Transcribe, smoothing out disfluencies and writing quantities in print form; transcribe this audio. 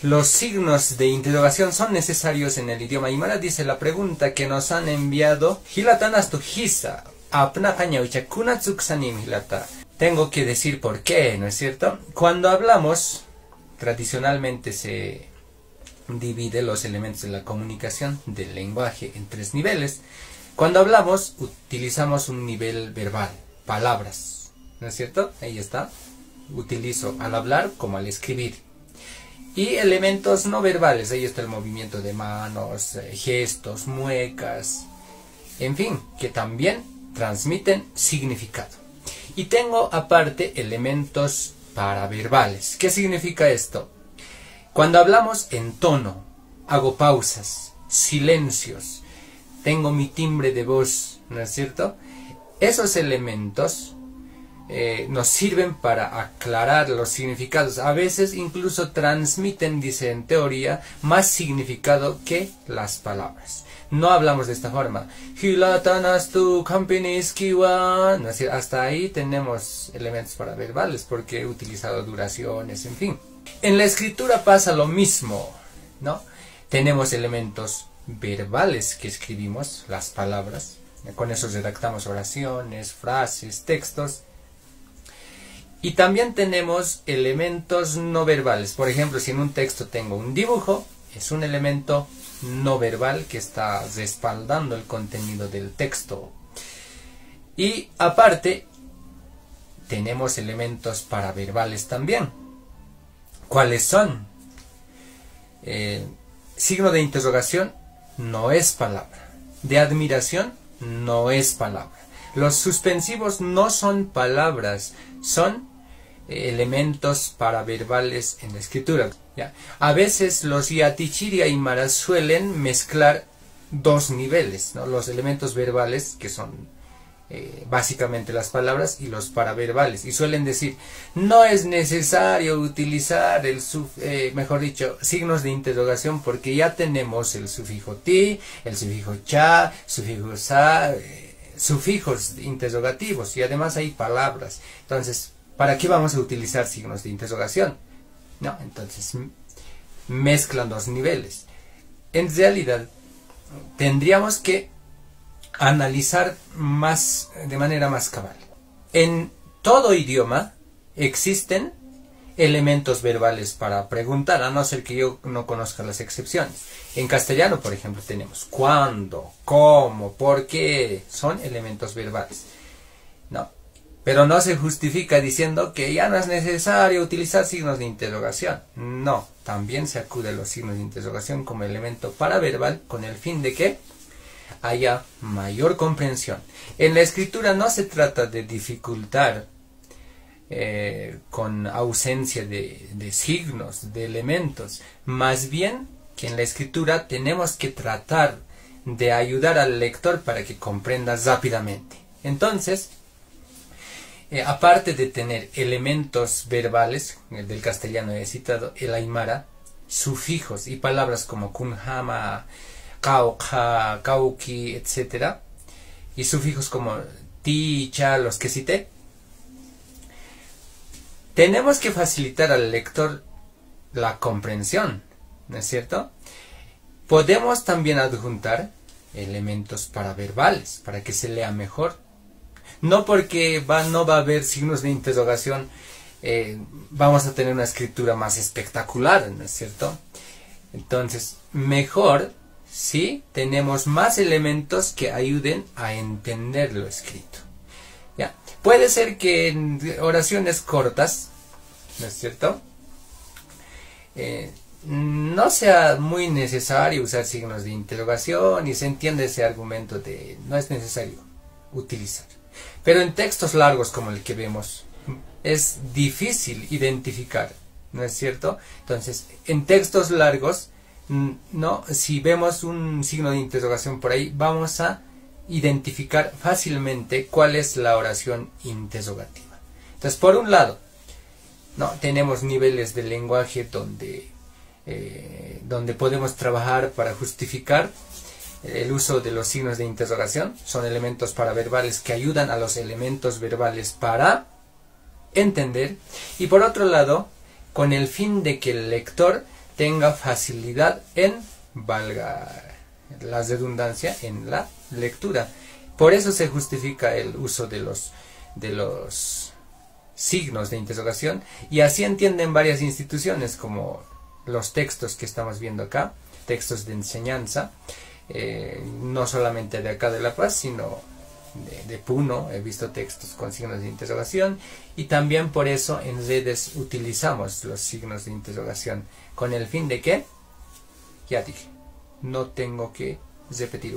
los signos de interrogación son necesarios en el idioma aymara, dice la pregunta que nos han enviado. Tengo que decir por qué, ¿no es cierto? Cuando hablamos, tradicionalmente se divide los elementos de la comunicación del lenguaje en 3 niveles. Cuando hablamos, utilizamos un nivel verbal, palabras, ¿no es cierto? Ahí está. Utilizo al hablar como al escribir. Y elementos no verbales, ahí está el movimiento de manos, gestos, muecas, en fin, que también transmiten significado. Y tengo aparte elementos paraverbales. ¿Qué significa esto? Cuando hablamos en tono, hago pausas, silencios, tengo mi timbre de voz, ¿no es cierto? Esos elementos nos sirven para aclarar los significados. A veces incluso transmiten, dice en teoría, más significado que las palabras. No hablamos de esta forma. ¿No? Hasta ahí tenemos elementos paraverbales porque he utilizado duraciones, en fin. En la escritura pasa lo mismo, ¿no? Tenemos elementos verbales que escribimos, las palabras. Con eso redactamos oraciones, frases, textos. Y también tenemos elementos no verbales. Por ejemplo, si en un texto tengo un dibujo, es un elemento no verbal que está respaldando el contenido del texto. Y aparte, tenemos elementos paraverbales también. ¿Cuáles son? Signo de interrogación no es palabra. De admiración no es palabra. Los suspensivos no son palabras, son elementos paraverbales en la escritura. ¿Ya? A veces los yatichiri aymara suelen mezclar 2 niveles, ¿no? Los elementos verbales, que son básicamente las palabras, y los paraverbales. Y suelen decir, no es necesario utilizar mejor dicho, signos de interrogación, porque ya tenemos el sufijo ti, el sufijo cha, sufijo sa, sufijos interrogativos, y además hay palabras. Entonces, ¿para qué vamos a utilizar signos de interrogación? No, entonces mezclan 2 niveles. En realidad, tendríamos que analizar de manera más cabal. En todo idioma existen elementos verbales para preguntar, a no ser que yo no conozca las excepciones. En castellano, por ejemplo, tenemos cuándo, cómo, por qué, son elementos verbales. No, pero no se justifica diciendo que ya no es necesario utilizar signos de interrogación. No, también se acude a los signos de interrogación como elemento paraverbal con el fin de que haya mayor comprensión. En la escritura no se trata de dificultar con ausencia de signos, de elementos. Más bien que en la escritura tenemos que tratar de ayudar al lector para que comprenda rápidamente. Entonces, aparte de tener elementos verbales, del castellano he citado, el aymara, sufijos y palabras como kunhama, kauka, kauki, etc. Y sufijos como ti, cha, los que cité. Tenemos que facilitar al lector la comprensión, ¿no es cierto? Podemos también adjuntar elementos paraverbales para que se lea mejor. No porque no va a haber signos de interrogación, vamos a tener una escritura más espectacular, ¿no es cierto? Entonces, mejor si tenemos más elementos que ayuden a entender lo escrito. ¿Ya? Puede ser que en oraciones cortas, ¿no es cierto?, no sea muy necesario usar signos de interrogación y se entiende ese argumento de no es necesario utilizar. Pero en textos largos como el que vemos es difícil identificar, ¿no es cierto? Entonces, en textos largos, no, si vemos un signo de interrogación por ahí, vamos a identificar fácilmente cuál es la oración interrogativa. Entonces, por un lado, no tenemos niveles de lenguaje donde podemos trabajar para justificar el uso de los signos de interrogación. Son elementos paraverbales que ayudan a los elementos verbales para entender. Y por otro lado, con el fin de que el lector tenga facilidad en, valga la redundancia, en la lectura. Por eso se justifica el uso de los signos de interrogación, y así entienden varias instituciones, como los textos que estamos viendo acá, textos de enseñanza, no solamente de acá de La Paz, sino de Puno. He visto textos con signos de interrogación, y también por eso en redes utilizamos los signos de interrogación, con el fin de que, ya dije, no tengo que repetir.